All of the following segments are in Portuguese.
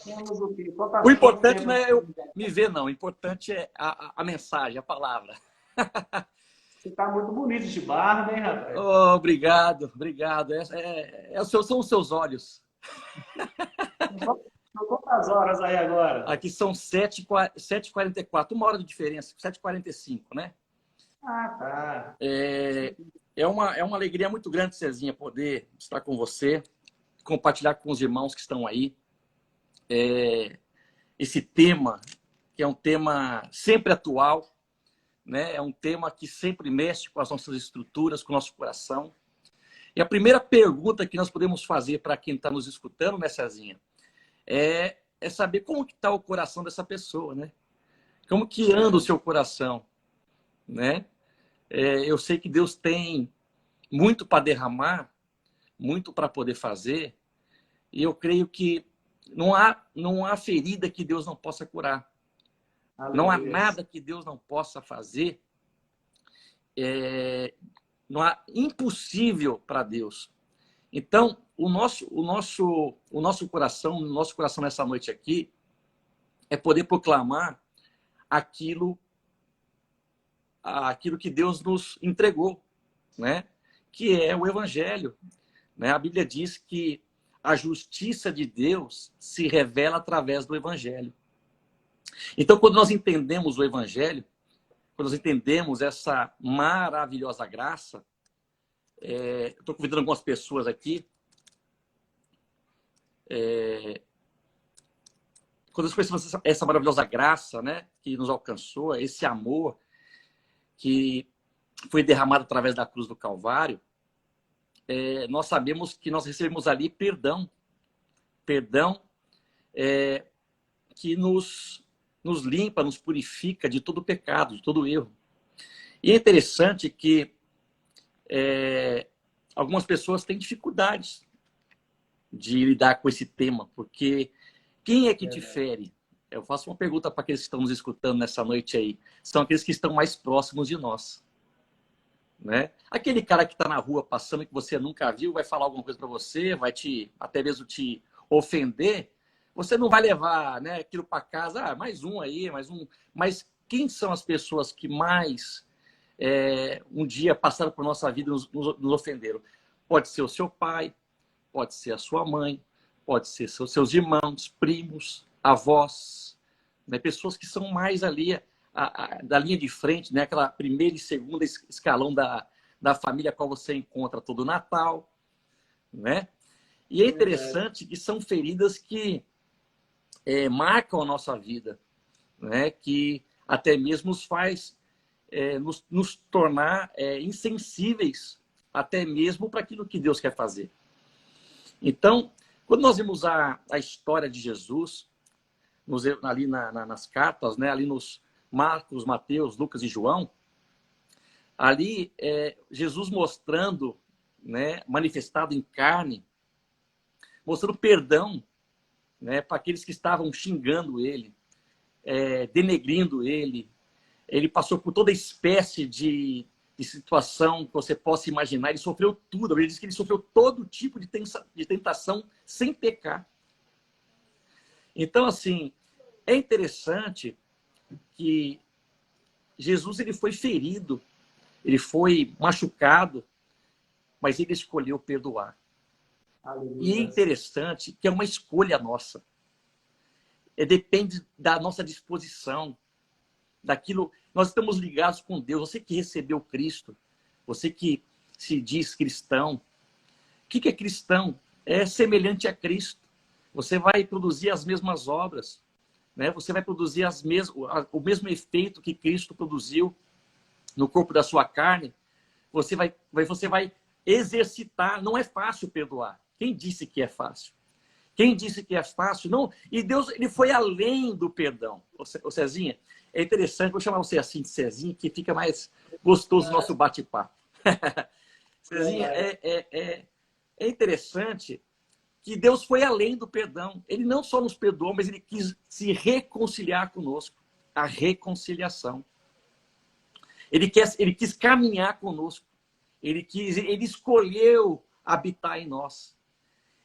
Temos o quê? O Quantas fontes importante não temos? é eu me ver, não. O importante é a mensagem, a palavra. Você está muito bonito de barba, hein, rapaz? Oh, obrigado, obrigado. São os seus olhos. São quantas horas aí agora? Aqui são 7h44, 1 hora de diferença, 7h45, né? Ah, tá. É uma alegria muito grande, Cezinha, poder estar com você, compartilhar com os irmãos que estão aí. Esse tema, que é um tema sempre atual, né? É um tema que sempre mexe com as nossas estruturas, com o nosso coração. E a primeira pergunta que nós podemos fazer para quem está nos escutando, né, Cezinha, é saber como que está o coração dessa pessoa, né? Como que anda o seu coração, né? Eu sei que Deus tem muito para derramar, muito para poder fazer, e eu creio que não há ferida que Deus não possa curar. Não há Aleluia. nada que Deus não possa fazer. Não há impossível para Deus. Então, o nosso coração nessa noite aqui é poder proclamar aquilo que Deus nos entregou, né? Que é o Evangelho, né? A Bíblia diz que a justiça de Deus se revela através do Evangelho. Então, quando nós entendemos o Evangelho, quando nós entendemos essa maravilhosa graça, estou convidando algumas pessoas aqui. Quando nós conhecemos essa maravilhosa graça, né, que nos alcançou, esse amor que foi derramado através da cruz do Calvário, nós sabemos que nós recebemos ali perdão que nos limpa, nos purifica de todo pecado, de todo erro. E é interessante que algumas pessoas têm dificuldades de lidar com esse tema, porque quem é que difere? Eu faço uma pergunta para aqueles que estão nos escutando nessa noite aí. São aqueles que estão mais próximos de nós, né? Aquele cara que está na rua passando, que você nunca viu, vai falar alguma coisa para você, vai até mesmo te ofender. Você não vai levar, né, aquilo para casa, mais um aí, mais um. Mas quem são as pessoas que mais um dia passaram por nossa vida e nos ofenderam? Pode ser o seu pai, pode ser a sua mãe, pode ser seus irmãos, primos, avós, né? Pessoas que são mais ali da linha de frente, né? Aquela primeira e segunda escalão da família a qual você encontra todo Natal, né? E é interessante que são feridas que marcam a nossa vida, né? Que até mesmo nos faz nos tornar insensíveis até mesmo para aquilo que Deus quer fazer. Então, quando nós vimos a história de Jesus, ali nas cartas, né, ali nos Marcos, Mateus, Lucas e João, ali Jesus mostrando, né, manifestado em carne, mostrando perdão, né, para aqueles que estavam xingando ele, denegrindo ele. Ele passou por toda espécie de situação que você possa imaginar. Ele sofreu tudo. Ele diz que ele sofreu todo tipo de tentação sem pecar. Então, assim, é interessante que Jesus ele foi ferido, ele foi machucado, mas ele escolheu perdoar. Aleluia. E é interessante que é uma escolha nossa. Depende da nossa disposição, daquilo. Nós estamos ligados com Deus. Você que recebeu Cristo, você que se diz cristão. O que é cristão? É semelhante a Cristo. Você vai produzir as mesmas obras, né? Você vai produzir o mesmo efeito que Cristo produziu no corpo da sua carne. Você vai exercitar. Não é fácil perdoar. Quem disse que é fácil? Quem disse que é fácil? Não. E Deus ele foi além do perdão. Ô Cezinha, é interessante, vou chamar você assim de Cezinha, que fica mais gostoso o nosso bate-papo. Cezinha, é interessante que Deus foi além do perdão. Ele não só nos perdoou, mas ele quis se reconciliar conosco. A reconciliação. Ele quis caminhar conosco. Ele escolheu habitar em nós.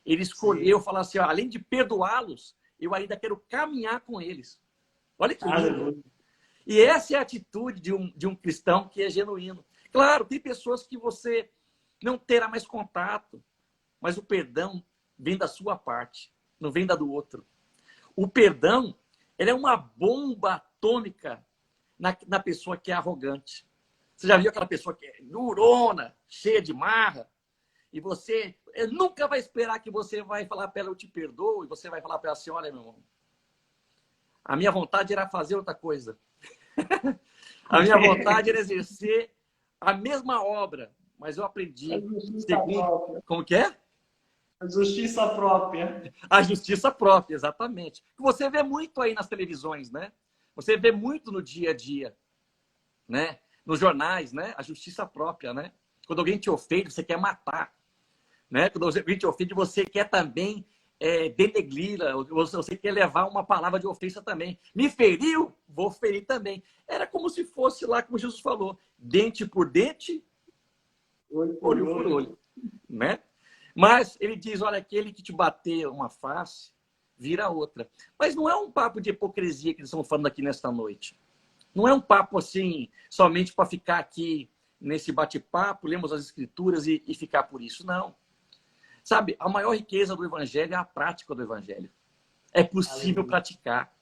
Ele escolheu falar assim, ó, além de perdoá-los, eu ainda quero caminhar com eles. Olha que lindo. Aleluia. E essa é a atitude de um cristão que é genuíno. Claro, tem pessoas que você não terá mais contato, mas o perdão vem da sua parte, não vem da do outro. O perdão, ele é uma bomba atômica na pessoa que é arrogante. Você já viu aquela pessoa que é durona, cheia de marra, e você nunca vai esperar que você vai falar para ela, eu te perdoo, e você vai falar para ela assim, olha, meu irmão, a minha vontade era fazer outra coisa. A minha vontade era exercer a mesma obra, mas eu aprendi segundo... Como que é? A justiça própria. A justiça própria, exatamente. Você vê muito aí nas televisões, né? Você vê muito no dia a dia, né? Nos jornais, né? A justiça própria, né? Quando alguém te ofende, você quer matar, né? Quando alguém te ofende, você quer também denegri-la, você quer levar uma palavra de ofensa também. Me feriu, vou ferir também. Era como se fosse lá, como Jesus falou, dente por dente, olho por olho, né? Mas ele diz, olha, aquele que te bater uma face, vira outra. Mas não é um papo de hipocrisia que eles estão falando aqui nesta noite. Não é um papo assim, somente para ficar aqui nesse bate-papo, lemos as escrituras e ficar por isso. Não. Sabe, a maior riqueza do evangelho é a prática do evangelho. É possível praticar.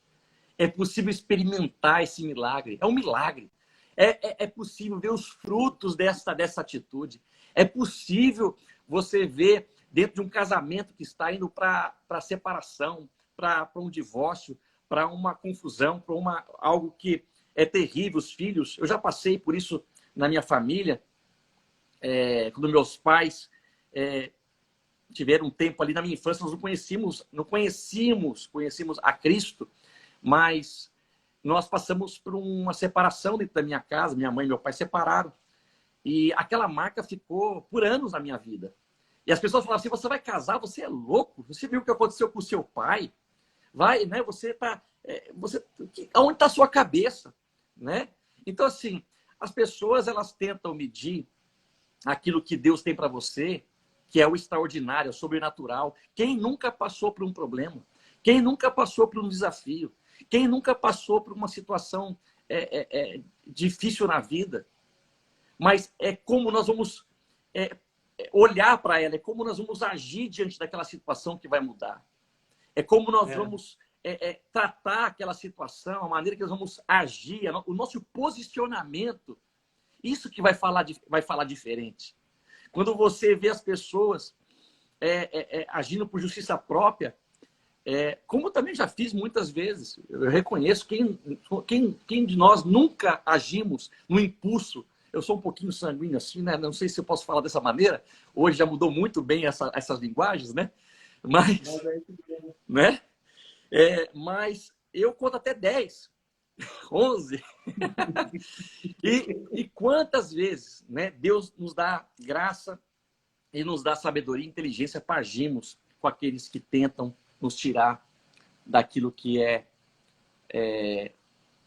É possível experimentar esse milagre. É um milagre. É possível ver os frutos dessa atitude. É possível você ver dentro de um casamento que está indo para separação, para um divórcio, para uma confusão, para algo que é terrível. Os filhos, eu já passei por isso na minha família, quando meus pais tiveram um tempo ali na minha infância, nós não conhecíamos a Cristo, mas nós passamos por uma separação dentro da minha casa, minha mãe e meu pai separaram, e aquela marca ficou por anos na minha vida. E as pessoas falavam assim, você vai casar, você é louco, você viu o que aconteceu com o seu pai? Vai, né? Você tá... Aonde está a sua cabeça? Né? Então, assim, as pessoas, elas tentam medir aquilo que Deus tem para você, que é o extraordinário, o sobrenatural. Quem nunca passou por um problema? Quem nunca passou por um desafio? Quem nunca passou por uma situação difícil na vida? Mas é como nós vamos olhar para ela, é como nós vamos agir diante daquela situação que vai mudar. É como nós vamos tratar aquela situação, a maneira que nós vamos agir, o nosso posicionamento. Isso que vai falar diferente. Quando você vê as pessoas agindo por justiça própria, como eu também já fiz muitas vezes, eu reconheço quem de nós nunca agimos no impulso. Eu sou um pouquinho sanguíneo assim, né? Não sei se eu posso falar dessa maneira. Hoje já mudou muito bem essas linguagens, né? Mas eu conto até 10, 11. E quantas vezes, né, Deus nos dá graça e nos dá sabedoria e inteligência para agirmos com aqueles que tentam nos tirar daquilo que é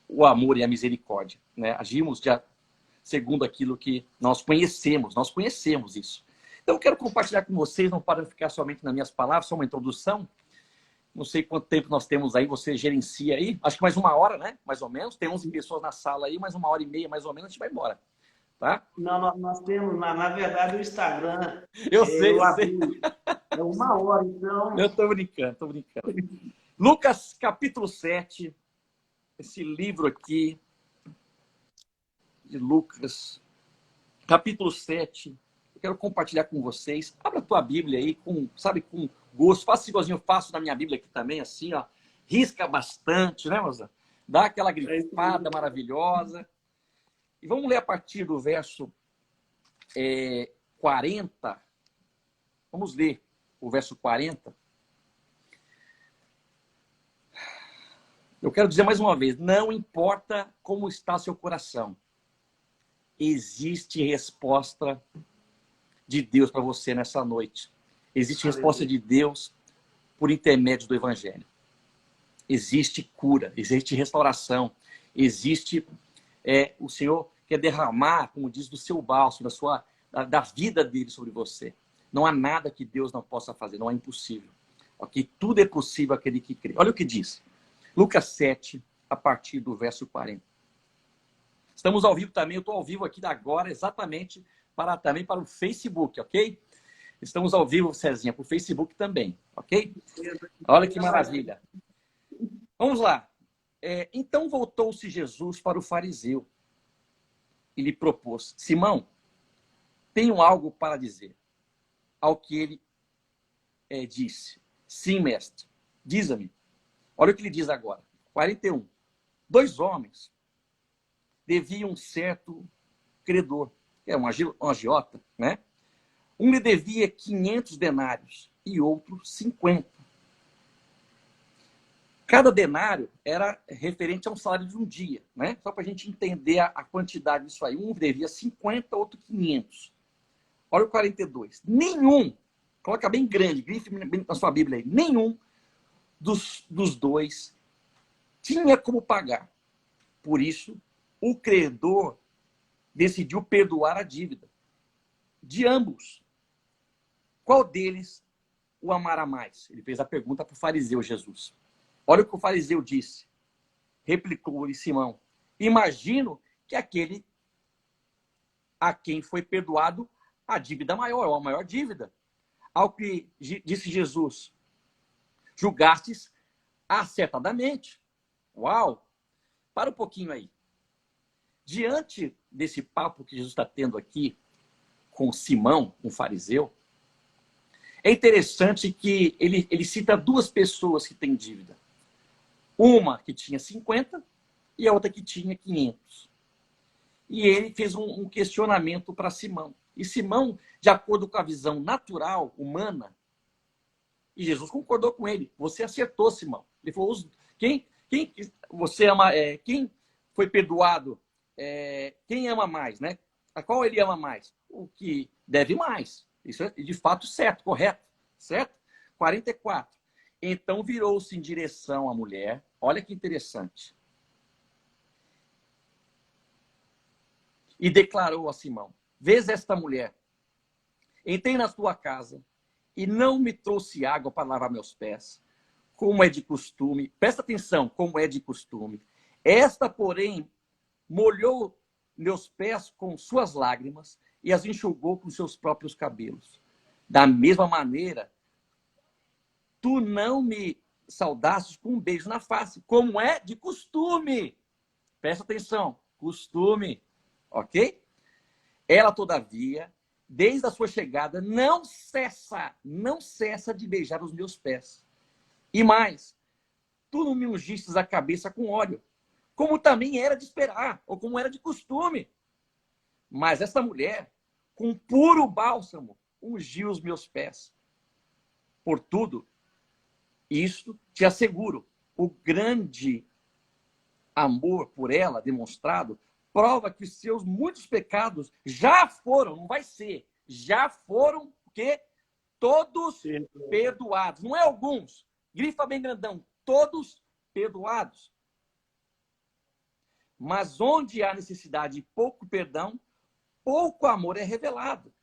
o amor e a misericórdia, né? Agimos segundo aquilo que nós conhecemos isso. Então eu quero compartilhar com vocês, não para ficar somente nas minhas palavras, só uma introdução. Não sei quanto tempo nós temos aí, você gerencia aí. Acho que mais 1 hora, né? Mais ou menos. Tem 11 pessoas na sala aí, mais 1h30, mais ou menos, a gente vai embora. Tá? Não, nós temos, na verdade, o Instagram. Eu sei. É 1 hora, então. Eu tô brincando. Lucas, capítulo 7. Esse livro aqui, de Lucas, capítulo 7. Eu quero compartilhar com vocês. Abra a tua Bíblia aí, com gosto. Faça igualzinho eu faço na minha Bíblia aqui também, assim, ó. Risca bastante, né, moça? Dá aquela gripada maravilhosa. E vamos ler a partir do verso 40. Vamos ler o verso 40. Eu quero dizer mais uma vez, não importa como está seu coração, existe resposta de Deus para você nessa noite. Existe resposta de Deus por intermédio do Evangelho. Existe cura, existe restauração, existe... o Senhor quer derramar, como diz, do seu bálsamo, da vida dele sobre você. Não há nada que Deus não possa fazer, não é impossível. Ok? Tudo é possível aquele que crê. Olha o que diz. Lucas 7, a partir do verso 40. Estamos ao vivo também, eu estou ao vivo aqui agora, exatamente, também para o Facebook, ok? Estamos ao vivo, Cezinha, para o Facebook também, ok? Olha que maravilha. Vamos lá. Então voltou-se Jesus para o fariseu e lhe propôs: Simão, tenho algo para dizer. Ao que ele disse: Sim, mestre, diz-me. Olha o que ele diz agora. 41. 2 homens deviam um certo credor, que é um agiota, né? Um lhe devia 500 denários e outro 50. Cada denário era referente a um salário de um dia, né? Só para a gente entender a quantidade disso aí. Um devia 50, outro 500. Olha o 42. Nenhum, coloca bem grande, grife na sua Bíblia aí, nenhum dos dois tinha como pagar. Por isso, o credor decidiu perdoar a dívida de ambos. Qual deles o amará mais? Ele fez a pergunta para o fariseu Jesus. Olha o que o fariseu disse. Replicou-lhe Simão: imagino que aquele a quem foi perdoado a dívida maior, ou a maior dívida. Ao que disse Jesus: julgastes acertadamente. Uau! Para um pouquinho aí. Diante desse papo que Jesus está tendo aqui com Simão, um fariseu, é interessante que ele cita 2 pessoas que têm dívida. Uma que tinha 50 e a outra que tinha 500. E ele fez um questionamento para Simão. E Simão, de acordo com a visão natural, humana, e Jesus concordou com ele. Você acertou, Simão. Ele falou: quem você ama, quem foi perdoado, quem ama mais, né? A qual ele ama mais? O que deve mais. Isso é de fato certo, correto, certo? 44. Então virou-se em direção à mulher. Olha que interessante. E declarou a Simão: vês esta mulher? Entrei na tua casa e não me trouxe água para lavar meus pés, como é de costume. Presta atenção, como é de costume. Esta, porém, molhou meus pés com suas lágrimas e as enxugou com seus próprios cabelos. Da mesma maneira, tu não me saudastes com um beijo na face, como é de costume. Presta atenção, costume, ok? Ela, todavia, desde a sua chegada, não cessa de beijar os meus pés. E mais, tu não me ungistes a cabeça com óleo, como também era de esperar, ou como era de costume. Mas essa mulher, com puro bálsamo, ungiu os meus pés. Portudo, isto te asseguro, o grande amor por ela demonstrado prova que os seus muitos pecados já foram, não vai ser, já foram, porque todos perdoados. Não é alguns, grifa bem grandão, todos perdoados. Mas onde há necessidade de pouco perdão, pouco amor é revelado.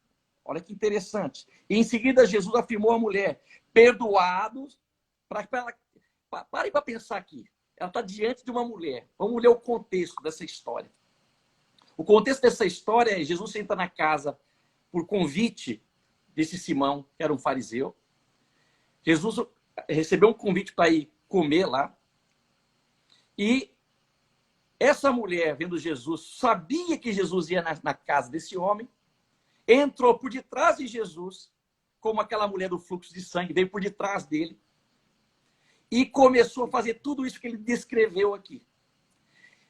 Olha que interessante. E em seguida Jesus afirmou à mulher: perdoados. Parem para pensar aqui. Ela está diante de uma mulher. Vamos ler o contexto dessa história. O contexto dessa história é: Jesus entra na casa por convite desse Simão, que era um fariseu. Jesus recebeu um convite para ir comer lá. E essa mulher, vendo Jesus, sabia que Jesus ia na casa desse homem, entrou por detrás de Jesus, como aquela mulher do fluxo de sangue, veio por detrás dele, e começou a fazer tudo isso que ele descreveu aqui.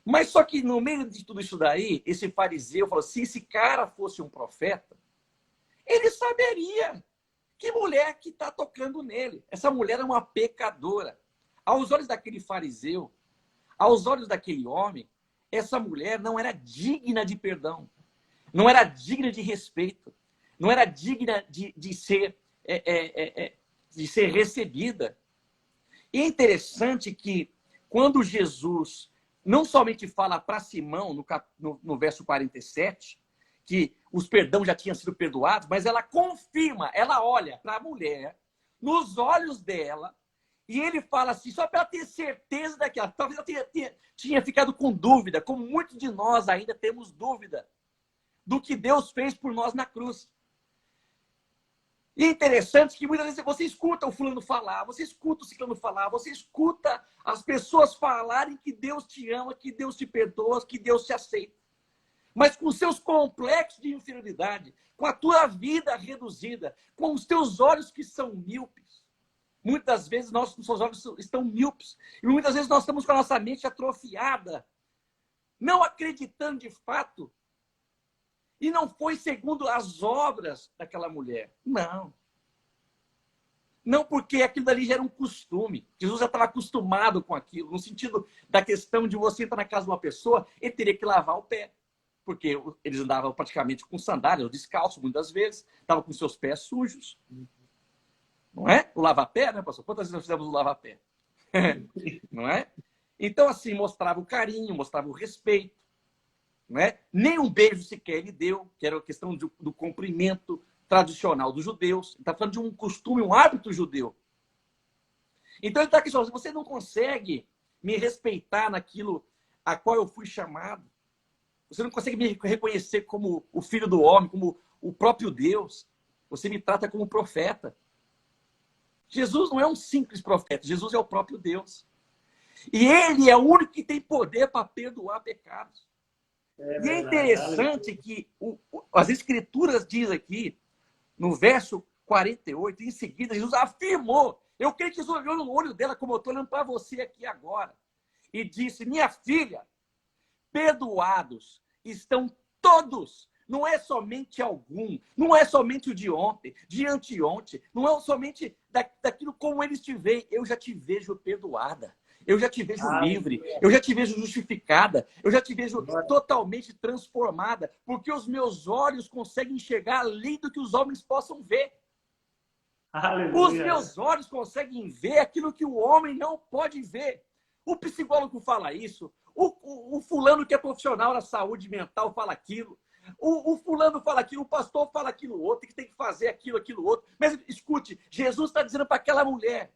Mas só que no meio de tudo isso daí, esse fariseu falou: se esse cara fosse um profeta, ele saberia que mulher que está tocando nele. Essa mulher é uma pecadora. Aos olhos daquele fariseu, aos olhos daquele homem, essa mulher não era digna de perdão, não era digna de respeito, não era digna de ser recebida. E é interessante que quando Jesus não somente fala para Simão, no verso 47, que os perdão já tinham sido perdoados, mas ela confirma, ela olha para a mulher nos olhos dela, e ele fala assim, só para ela ter certeza daquela. Talvez ela tinha ficado com dúvida, como muitos de nós ainda temos dúvida do que Deus fez por nós na cruz. E é interessante que muitas vezes você escuta o fulano falar, você escuta o ciclano falar, você escuta as pessoas falarem que Deus te ama, que Deus te perdoa, que Deus te aceita. Mas com seus complexos de inferioridade, com a tua vida reduzida, com os teus olhos que são míopes. Muitas vezes nossos olhos estão míopes. E muitas vezes nós estamos com a nossa mente atrofiada, não acreditando de fato. E não foi segundo as obras daquela mulher. Não. Não porque aquilo dali já era um costume. Jesus já estava acostumado com aquilo. No sentido da questão de você entrar na casa de uma pessoa, ele teria que lavar o pé. Porque eles andavam praticamente com sandálias, descalços muitas vezes. Estavam com seus pés sujos. Não é? O lavar-pé, né, pastor? Quantas vezes nós fizemos o lavar-pé? Não é? Então, assim, mostrava o carinho, mostrava o respeito. Não é? Nem um beijo sequer ele deu, que era a questão do cumprimento tradicional dos judeus. Ele está falando de um costume, um hábito judeu. Então ele está aqui falando, você não consegue me respeitar naquilo a qual eu fui chamado. Você não consegue me reconhecer como o filho do homem, como o próprio Deus. Você me trata como profeta. Jesus não é um simples profeta, Jesus é o próprio Deus. E ele é o único que tem poder para perdoar pecados. E é interessante que as Escrituras dizem aqui, no verso 48, em seguida, Jesus afirmou. Eu creio que Jesus olhou no olho dela, como eu estou olhando para você aqui agora, e disse, minha filha, perdoados estão todos. Não é somente algum, não é somente o de ontem, de anteontem, não é somente daquilo como eles te veem. Eu já te vejo perdoada. Eu já te vejo livre, eu já te vejo justificada, eu já te vejo totalmente transformada, porque os meus olhos conseguem enxergar além do que os homens possam ver. Aleluia. Os meus olhos conseguem ver aquilo que o homem não pode ver. O psicólogo fala isso, o fulano que é profissional na saúde mental fala aquilo, o fulano fala aquilo, o pastor fala aquilo outro, que tem que fazer aquilo outro. Mas escute, Jesus está dizendo para aquela mulher,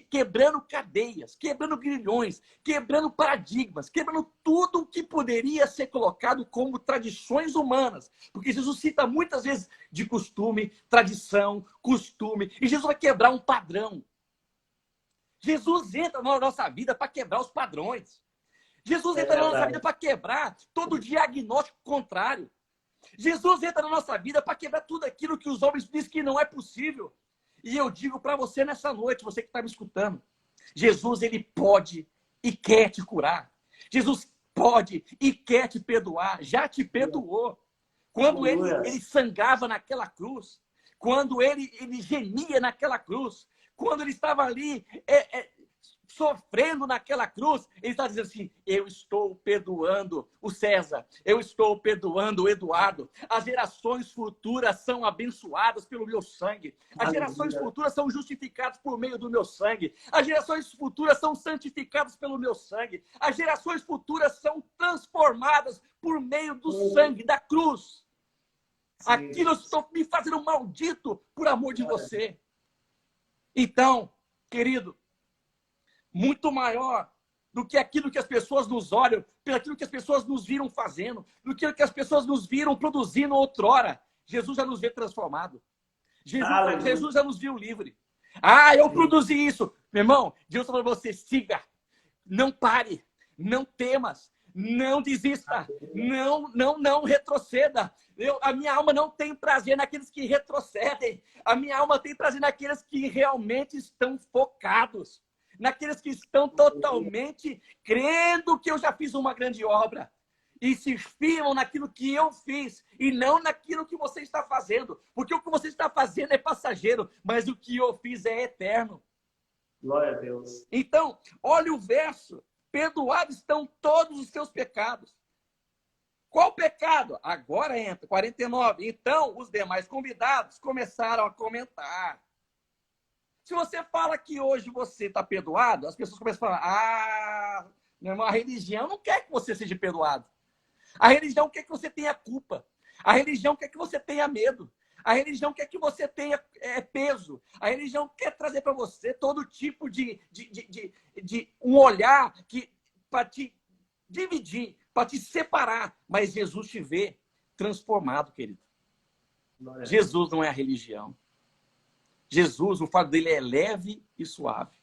quebrando cadeias, quebrando grilhões, quebrando paradigmas, quebrando tudo o que poderia ser colocado como tradições humanas. Porque Jesus cita muitas vezes de costume, tradição, costume, e Jesus vai quebrar um padrão. Jesus entra na nossa vida para quebrar os padrões. Jesus entra na nossa vida para quebrar todo o diagnóstico contrário. Jesus entra na nossa vida para quebrar tudo aquilo que os homens dizem que não é possível. E eu digo para você nessa noite, você que está me escutando, Jesus, ele pode e quer te curar. Jesus pode e quer te perdoar, já te perdoou. Quando ele sangrava naquela cruz, quando ele gemia naquela cruz, quando ele estava ali sofrendo naquela cruz, ele está dizendo assim, eu estou perdoando o César, eu estou perdoando o Eduardo, as gerações futuras são abençoadas pelo meu sangue, as gerações futuras são justificadas por meio do meu sangue, as gerações futuras são santificadas pelo meu sangue, as gerações futuras são transformadas por meio do sangue, da cruz. Sim. Aquilo eu estou me fazendo maldito por amor de você. Então, querido, muito maior do que aquilo que as pessoas nos olham, pelo aquilo que as pessoas nos viram fazendo, do que as pessoas nos viram produzindo outrora. Jesus já nos vê transformado. Jesus já nos viu livre. Ah, eu produzi isso. Meu irmão, Deus falou para você, siga. Não pare. Não temas. Não desista. Não retroceda. A minha alma não tem prazer naqueles que retrocedem. A minha alma tem prazer naqueles que realmente estão focados. Naqueles que estão totalmente crendo que eu já fiz uma grande obra. E se firmam naquilo que eu fiz e não naquilo que você está fazendo. Porque o que você está fazendo é passageiro, mas o que eu fiz é eterno. Glória a Deus. Então, olha o verso. Perdoados estão todos os seus pecados. Qual pecado? Agora entra, 49. Então, os demais convidados começaram a comentar. Se você fala que hoje você está perdoado, as pessoas começam a falar, meu irmão, a religião não quer que você seja perdoado. A religião quer que você tenha culpa. A religião quer que você tenha medo. A religião quer que você tenha peso. A religião quer trazer para você todo tipo de um olhar para te dividir, para te separar. Mas Jesus te vê transformado, querido. Jesus não é a religião. Jesus, o fardo dele é leve e suave.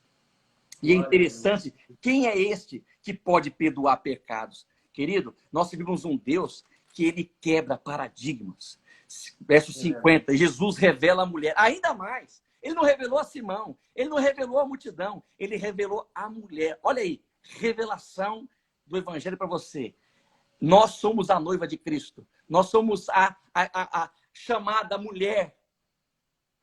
E é interessante, quem é este que pode perdoar pecados? Querido, nós servimos um Deus que ele quebra paradigmas. Verso 50, Jesus revela a mulher. Ainda mais, ele não revelou a Simão, ele não revelou a multidão, ele revelou a mulher. Olha aí, revelação do evangelho para você. Nós somos a noiva de Cristo. Nós somos a chamada mulher.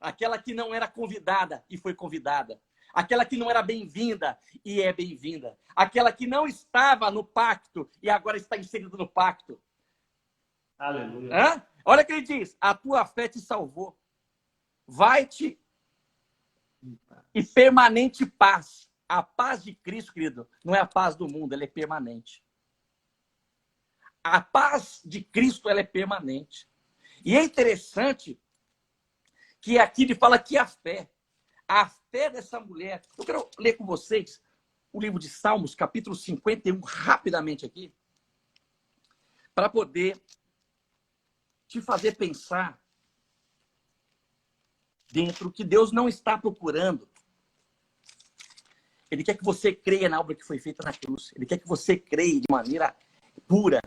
Aquela que não era convidada e foi convidada. Aquela que não era bem-vinda e é bem-vinda. Aquela que não estava no pacto e agora está inserida no pacto. Aleluia. Hã? Olha o que ele diz. A tua fé te salvou. Vai-te e permanente paz. A paz de Cristo, querido, não é a paz do mundo, ela é permanente. A paz de Cristo, ela é permanente. E é interessante que aqui ele fala que a fé dessa mulher... Eu quero ler com vocês o livro de Salmos, capítulo 51, rapidamente aqui, para poder te fazer pensar dentro que Deus não está procurando. Ele quer que você creia na obra que foi feita na cruz. Ele quer que você creia de maneira pura.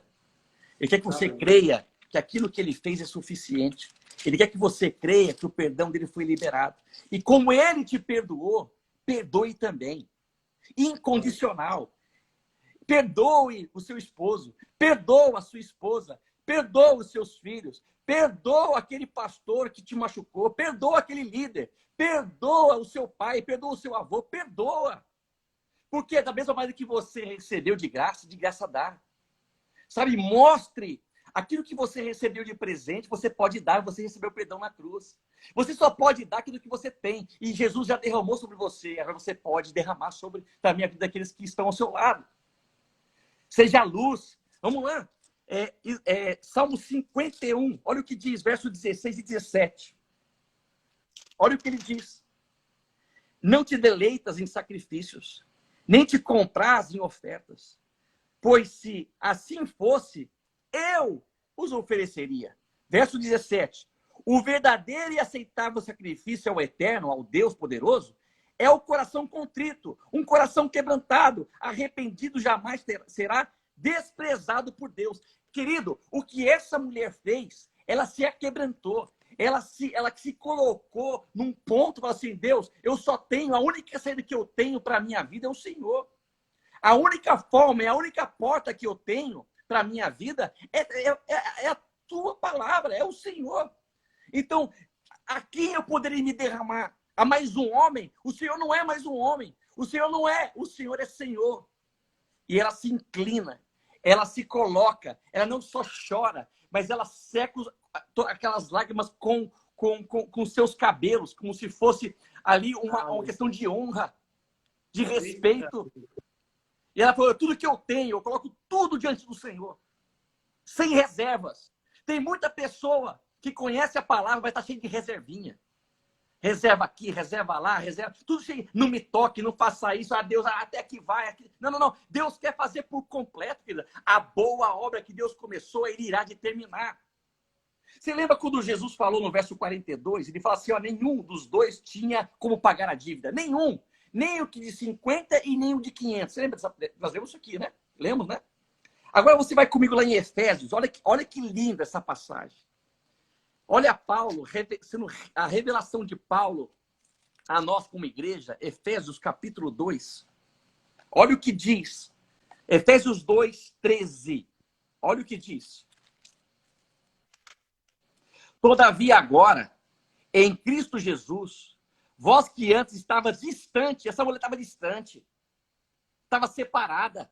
Ele quer que você creia que aquilo que ele fez é suficiente. Ele quer que você creia que o perdão dele foi liberado. E como ele te perdoou, perdoe também. Incondicional. Perdoe o seu esposo. Perdoa a sua esposa. Perdoa os seus filhos. Perdoa aquele pastor que te machucou. Perdoa aquele líder. Perdoa o seu pai. Perdoa o seu avô. Perdoa. Porque da mesma maneira que você recebeu de graça dá. Sabe, mostre aquilo que você recebeu de presente, você pode dar, você recebeu perdão na cruz. Você só pode dar aquilo que você tem. E Jesus já derramou sobre você. Agora você pode derramar sobre também a vida daqueles que estão ao seu lado. Seja a luz. Vamos lá. Salmo 51. Olha o que diz, versos 16 e 17. Olha o que ele diz. Não te deleitas em sacrifícios, nem te compraz em ofertas. Pois se assim fosse, eu os ofereceria. Verso 17. O verdadeiro e aceitável sacrifício ao Eterno, ao Deus poderoso, é o coração contrito, um coração quebrantado, arrependido jamais será desprezado por Deus. Querido, o que essa mulher fez, ela se aquebrantou, ela se colocou num ponto, falou assim, Deus, eu só tenho, a única saída que eu tenho para a minha vida é o Senhor. A única forma, a única porta que eu tenho para a minha vida é a tua palavra, é o Senhor. Então, a quem eu poderia me derramar? A mais um homem? O Senhor não é mais um homem. O Senhor é Senhor. E ela se inclina, ela se coloca, ela não só chora, mas ela seca aquelas lágrimas com seus cabelos, como se fosse ali uma questão de honra, de respeito. E ela falou, tudo que eu tenho, eu coloco tudo diante do Senhor. Sem reservas. Tem muita pessoa que conhece a palavra, vai estar cheia de reservinha. Reserva aqui, reserva lá, reserva. Tudo cheio. Não me toque, não faça isso. Ah, Deus, até que vai. Aqui. Não. Deus quer fazer por completo, querida. A boa obra que Deus começou, ele irá de terminar. Você lembra quando Jesus falou no verso 42? Ele fala assim, ó, nenhum dos dois tinha como pagar a dívida. Nenhum. Nem o que de 50 e nem o de 500. Você lembra? Nós lemos isso aqui, né? Lemos, né? Agora você vai comigo lá em Efésios. Olha que linda essa passagem. Olha Paulo, a revelação de Paulo a nós como igreja, Efésios capítulo 2. Olha o que diz. Efésios 2, 13. Olha o que diz. Todavia agora, em Cristo Jesus, vós que antes estava distante, essa mulher estava distante, estava separada,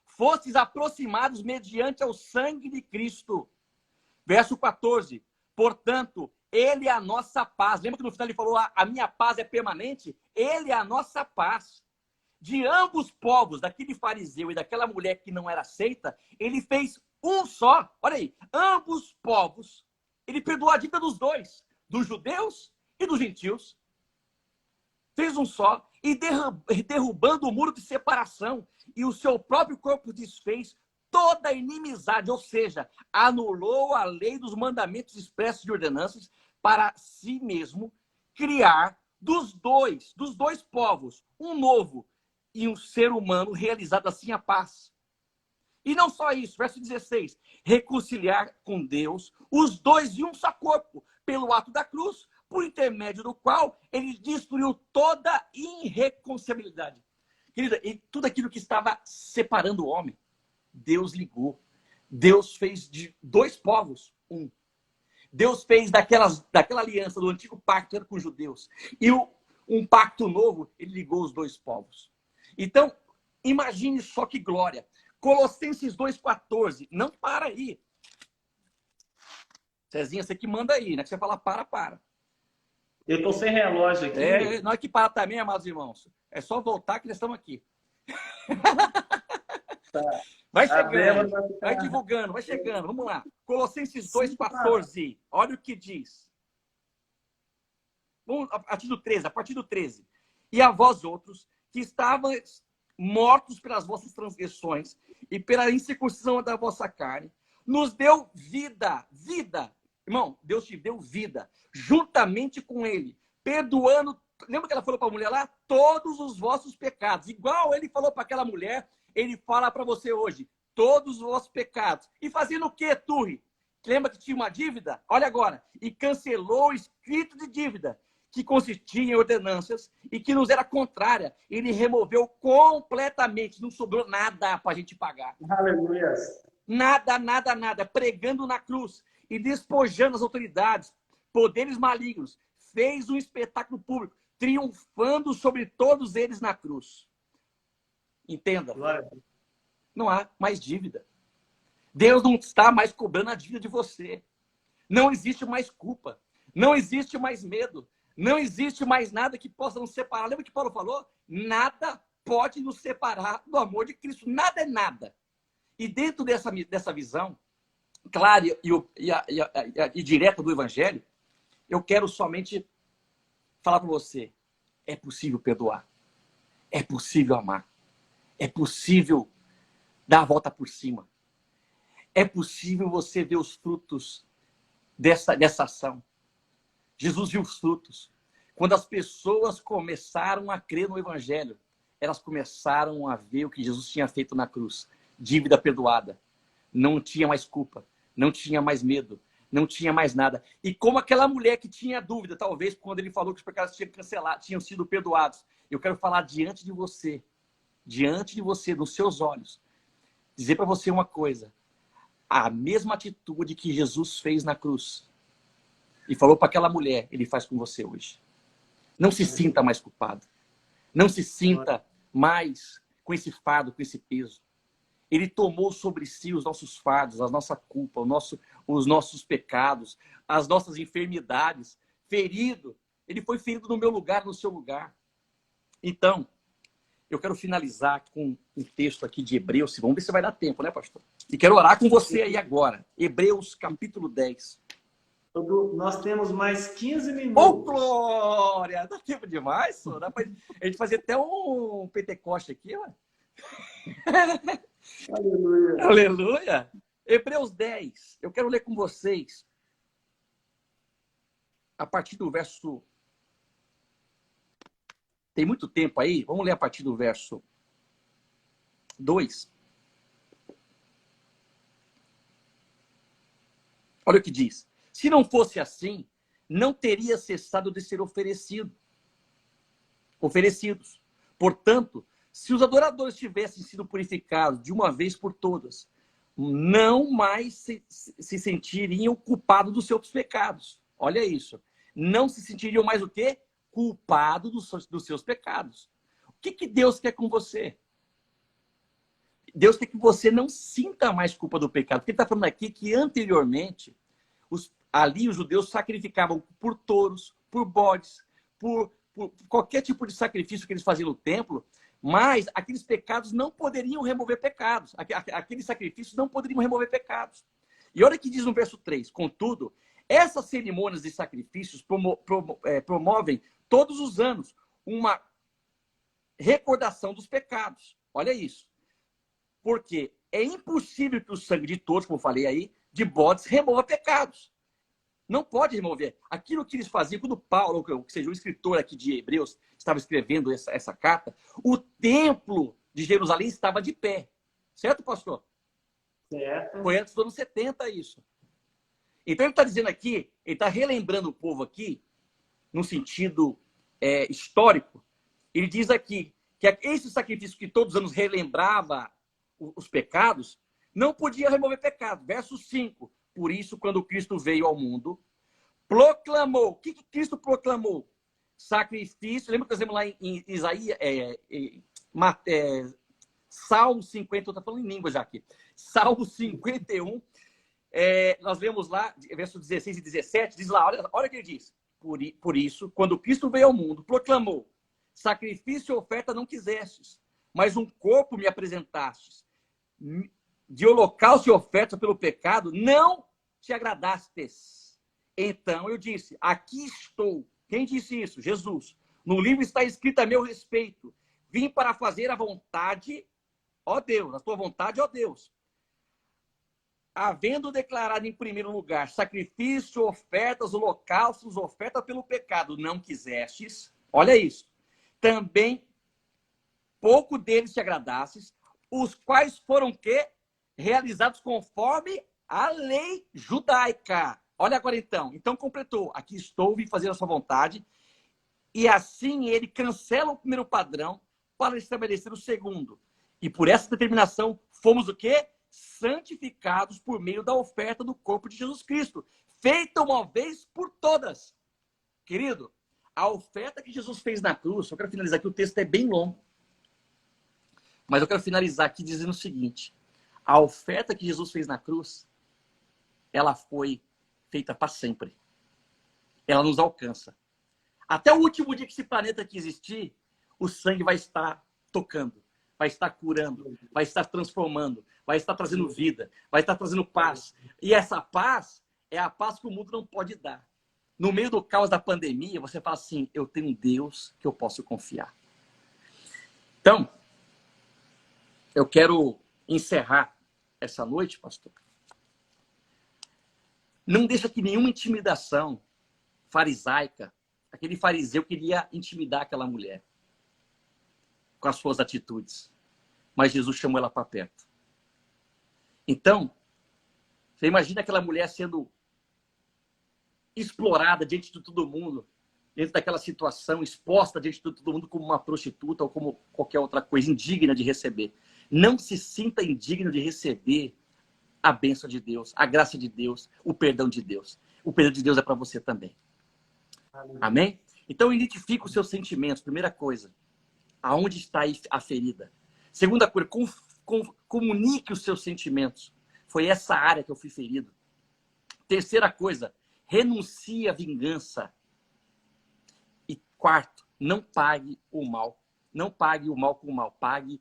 fostes aproximados mediante ao sangue de Cristo. Verso 14. Portanto, ele é a nossa paz. Lembra que no final ele falou, a minha paz é permanente? Ele é a nossa paz. De ambos os povos, daquele fariseu e daquela mulher que não era aceita, ele fez um só. Olha aí, ambos os povos, ele perdoou a dívida dos dois. dos judeus e dos gentios. Fez um só, e derrubando o muro de separação, e o seu próprio corpo desfez toda a inimizade, ou seja, anulou a lei dos mandamentos expressos de ordenanças para si mesmo criar dos dois povos, um novo e um ser humano, realizado assim a paz. E não só isso, verso 16, reconciliar com Deus os dois em um só corpo, pelo ato da cruz, por intermédio do qual ele destruiu toda irreconciliabilidade. Querida, tudo aquilo que estava separando o homem, Deus ligou. Deus fez de dois povos um. Deus fez daquela aliança do antigo pacto, era com os judeus. E um pacto novo, ele ligou os dois povos. Então, imagine só que glória. Colossenses 2,14. Não para aí. Cezinha, você que manda aí, né? Que você fala para. Eu tô sem relógio aqui. Não é que para também, amados irmãos. É só voltar que nós estamos aqui. Tá. Vai chegando, vai divulgando, vai chegando. Vamos lá. Colossenses 2,14. Olha o que diz. Vamos, a partir do 13. E a vós outros, que estavam mortos pelas vossas transgressões e pela incircuncisão da vossa carne, nos deu vida. Irmão, Deus te deu vida, juntamente com ele, perdoando, lembra que ela falou para a mulher lá? Todos os vossos pecados. Igual ele falou para aquela mulher, ele fala para você hoje, todos os vossos pecados. E fazendo o quê, Turri? Lembra que tinha uma dívida? Olha agora. E cancelou o escrito de dívida, que consistia em ordenanças e que nos era contrária. Ele removeu completamente, não sobrou nada para a gente pagar. Aleluia. Nada. Pregando na cruz e despojando as autoridades, poderes malignos, fez um espetáculo público, triunfando sobre todos eles na cruz. Entenda. Não há mais dívida. Deus não está mais cobrando a dívida de você. Não existe mais culpa. Não existe mais medo. Não existe mais nada que possa nos separar. Lembra que Paulo falou? Nada pode nos separar do amor de Cristo. Nada é nada. E dentro dessa visão clara e direta do Evangelho, eu quero somente falar para você, é possível perdoar. É possível amar. É possível dar a volta por cima. É possível você ver os frutos dessa ação. Jesus viu os frutos. Quando as pessoas começaram a crer no Evangelho, elas começaram a ver o que Jesus tinha feito na cruz. Dívida perdoada. Não tinha mais culpa. Não tinha mais medo. Não tinha mais nada. E como aquela mulher que tinha dúvida, talvez, quando ele falou que os pecados tinham sido perdoados. Eu quero falar diante de você, nos seus olhos, dizer para você uma coisa. A mesma atitude que Jesus fez na cruz e falou para aquela mulher, ele faz com você hoje. Não se sinta mais culpado. Não se sinta mais com esse fardo, com esse peso. Ele tomou sobre si os nossos fardos, a nossa culpa, os nossos pecados, as nossas enfermidades. Ferido. Ele foi ferido no meu lugar, no seu lugar. Então, eu quero finalizar com um texto aqui de Hebreus. Vamos ver se vai dar tempo, né, pastor? E quero orar com você aí agora. Hebreus, capítulo 10. Nós temos mais 15 minutos. Ô, glória! Dá tempo demais, só. Dá pra a gente fazer até um Pentecoste aqui, ó. Aleluia. Aleluia! Hebreus 10. Eu quero ler com vocês a partir do verso... Tem muito tempo aí? Vamos ler a partir do verso 2. Olha o que diz. Se não fosse assim, não teria cessado de ser oferecidos. Portanto, se os adoradores tivessem sido purificados de uma vez por todas, não mais se sentiriam culpados dos seus pecados. Olha isso. Não se sentiriam mais o quê? Culpados dos seus pecados. O que Deus quer com você? Deus quer que você não sinta mais culpa do pecado. Porque ele está falando aqui que anteriormente, ali os judeus sacrificavam por touros, por bodes, por qualquer tipo de sacrifício que eles faziam no templo, mas aqueles pecados não poderiam remover pecados. Aqueles sacrifícios não poderiam remover pecados. E olha o que diz no verso 3. Contudo, Essas cerimônias de sacrifícios promovem todos os anos uma recordação dos pecados. Olha isso. Porque é impossível que o sangue de todos, como eu falei aí, de bodes, remova pecados. Não pode remover. Aquilo que eles faziam, quando Paulo, ou seja, o escritor aqui de Hebreus, estava escrevendo essa carta, o templo de Jerusalém estava de pé. Certo, pastor? Certo. Foi antes dos anos 70 isso. Então ele está dizendo aqui, ele está relembrando o povo aqui, no sentido histórico. Ele diz aqui que esse sacrifício que todos os anos relembrava os pecados, não podia remover pecado. Verso 5. Por isso, quando Cristo veio ao mundo, proclamou. O que Cristo proclamou? Sacrifício. Lembra que nós vemos lá em Isaías, Salmo 50, eu estou falando em língua já aqui. Salmo 51, nós lemos lá, versos 16 e 17, diz lá, olha o que ele diz. Por isso, quando Cristo veio ao mundo, proclamou, sacrifício e oferta não quisestes, mas um corpo me apresentastes. De holocausto e oferta pelo pecado, não te agradastes. Então eu disse, aqui estou. Quem disse isso? Jesus. No livro está escrito a meu respeito. Vim para fazer a vontade, ó Deus, a tua vontade, ó Deus. Havendo declarado em primeiro lugar sacrifício, ofertas, holocaustos, oferta pelo pecado, não quisestes. Olha isso. Também pouco deles te agradastes, os quais foram quê? Realizados conforme a lei judaica. Olha agora então. Então completou. Aqui estou, vim fazer a sua vontade. E assim ele cancela o primeiro padrão para estabelecer o segundo. E por essa determinação fomos o quê? Santificados por meio da oferta do corpo de Jesus Cristo, feita uma vez por todas. Querido, a oferta que Jesus fez na cruz, eu quero finalizar aqui, o texto é bem longo, mas eu quero finalizar aqui dizendo o seguinte, a oferta que Jesus fez na cruz, ela foi feita para sempre. Ela nos alcança. Até o último dia que esse planeta aqui existir, o sangue vai estar tocando, vai estar curando, vai estar transformando, vai estar trazendo vida, vai estar trazendo paz. E essa paz é a paz que o mundo não pode dar. No meio do caos da pandemia, você fala assim, eu tenho um Deus que eu posso confiar. Então, eu quero encerrar essa noite, pastor. Não deixa que nenhuma intimidação farisaica, aquele fariseu queria intimidar aquela mulher com as suas atitudes. Mas Jesus chamou ela para perto. Então, você imagina aquela mulher sendo explorada diante de todo mundo, dentro daquela situação, exposta diante de todo mundo como uma prostituta ou como qualquer outra coisa, indigna de receber. Não se sinta indigno de receber a bênção de Deus, a graça de Deus, o perdão de Deus. O perdão de Deus é para você também. Amém? Então, identifique os seus sentimentos. Primeira coisa, aonde está a ferida? Segunda coisa, comunique os seus sentimentos. Foi essa área que eu fui ferido. Terceira coisa, renuncie à vingança. E quarto, não pague o mal. Não pague o mal com o mal. Pague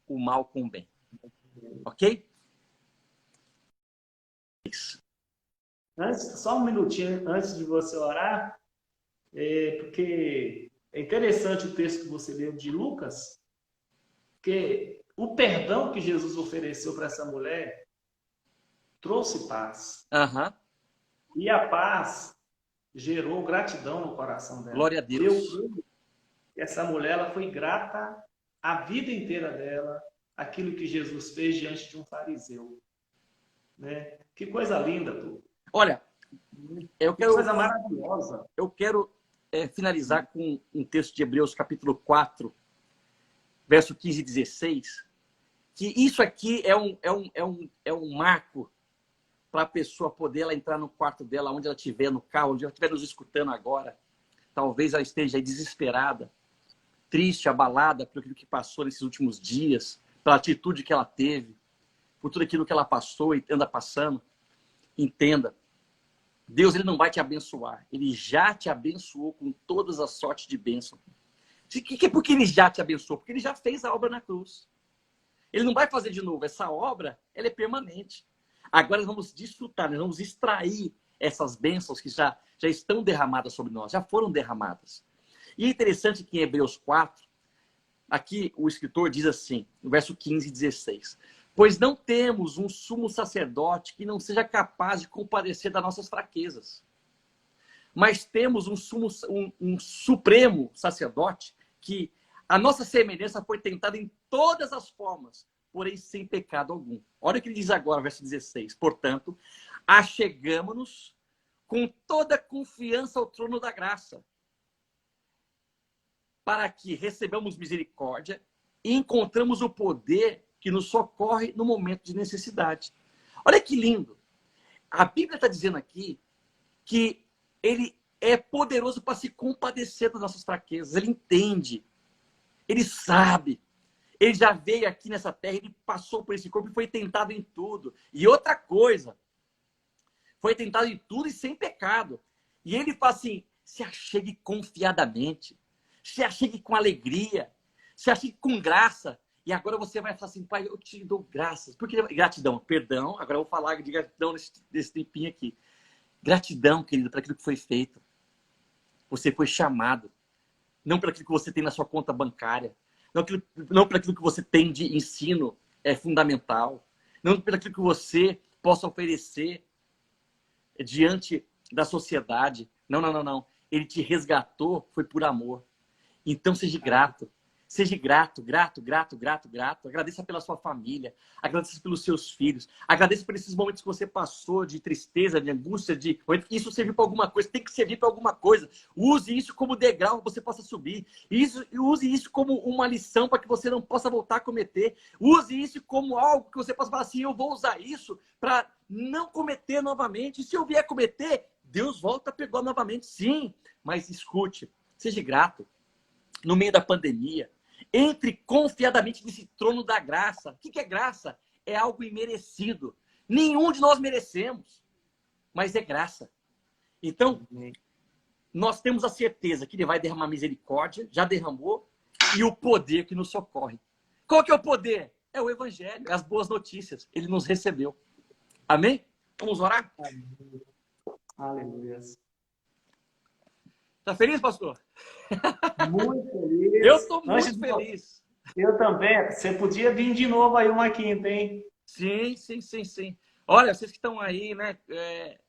o mal com o bem. Ok? Só um minutinho antes de você orar, porque é interessante o texto que você leu de Lucas, que o perdão que Jesus ofereceu para essa mulher trouxe paz. Uhum. E a paz gerou gratidão no coração dela. Glória a Deus. Essa mulher ela foi grata a vida inteira dela, aquilo que Jesus fez diante de um fariseu. Né? Que coisa linda, tu. Olha, eu quero, que coisa maravilhosa. Eu quero finalizar com um texto de Hebreus, capítulo 4, verso 15 e 16, que isso aqui é um marco para a pessoa poder ela entrar no quarto dela, onde ela estiver, no carro, onde ela estiver nos escutando agora. Talvez ela esteja aí desesperada, triste, abalada por aquilo que passou nesses últimos dias, pela atitude que ela teve, por tudo aquilo que ela passou e anda passando. Entenda, Deus ele não vai te abençoar. Ele já te abençoou com todas as sortes de bênção. Por que ele já te abençoou? Porque ele já fez a obra na cruz. Ele não vai fazer de novo. Essa obra ela é permanente. Agora nós vamos desfrutar, nós vamos extrair essas bênçãos que já estão derramadas sobre nós, já foram derramadas. E é interessante que em Hebreus 4, aqui o escritor diz assim, no verso 15 e 16, pois não temos um sumo sacerdote que não seja capaz de compadecer das nossas fraquezas, mas temos um supremo sacerdote que a nossa semelhança foi tentada em todas as formas, porém sem pecado algum. Olha o que ele diz agora, verso 16. Portanto, achegamo-nos com toda confiança ao trono da graça, para que recebamos misericórdia e encontramos o poder que nos socorre no momento de necessidade. Olha que lindo. A Bíblia está dizendo aqui que ele é poderoso para se compadecer das nossas fraquezas. Ele entende. Ele sabe. Ele já veio aqui nessa terra, ele passou por esse corpo e foi tentado em tudo. E outra coisa, foi tentado em tudo e sem pecado. E ele fala assim, se achegue confiadamente, se achegue com alegria, se achegue com graça. E agora você vai falar assim, pai, eu te dou graças. Por que gratidão? Perdão, agora eu vou falar de gratidão nesse tempinho aqui. Gratidão, querido, para aquilo que foi feito. Você foi chamado. Não para aquilo que você tem na sua conta bancária. Não para aquilo que você tem de ensino fundamental. Não para aquilo que você possa oferecer diante da sociedade. Não. Ele te resgatou, foi por amor. Então seja grato. Seja grato. Agradeça pela sua família. Agradeça pelos seus filhos. Agradeça por esses momentos que você passou de tristeza, de angústia, de... Isso serviu para alguma coisa. Tem que servir para alguma coisa. Use isso como degrau para você possa subir. Use isso como uma lição para que você não possa voltar a cometer. Use isso como algo que você possa falar assim, eu vou usar isso para não cometer novamente. E se eu vier cometer, Deus volta a perdoar novamente. Sim, mas escute. Seja grato. No meio da pandemia, entre confiadamente nesse trono da graça. O que é graça? É algo imerecido. Nenhum de nós merecemos, mas é graça. Então, nós temos a certeza que ele vai derramar misericórdia, já derramou, e o poder que nos socorre. Qual que é o poder? É o evangelho, é as boas notícias. Ele nos recebeu. Amém? Vamos orar? Aleluia. Tá feliz, pastor? Muito feliz. Eu estou muito feliz. Eu também. Você podia vir de novo aí uma quinta, hein? Sim. Olha, vocês que estão aí, né?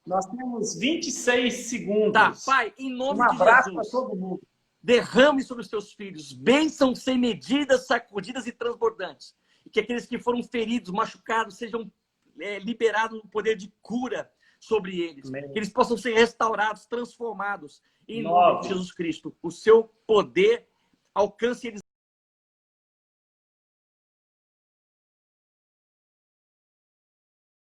Nós temos 26 segundos. Tá, Pai, em nome de Jesus. Um abraço para todo mundo. Derrame sobre os teus filhos bênçãos sem medidas, sacudidas e transbordantes. E que aqueles que foram feridos, machucados, sejam liberados no poder de cura sobre eles. Amém. Que eles possam ser restaurados, transformados. Em nome de Jesus Cristo. O seu poder alcance eles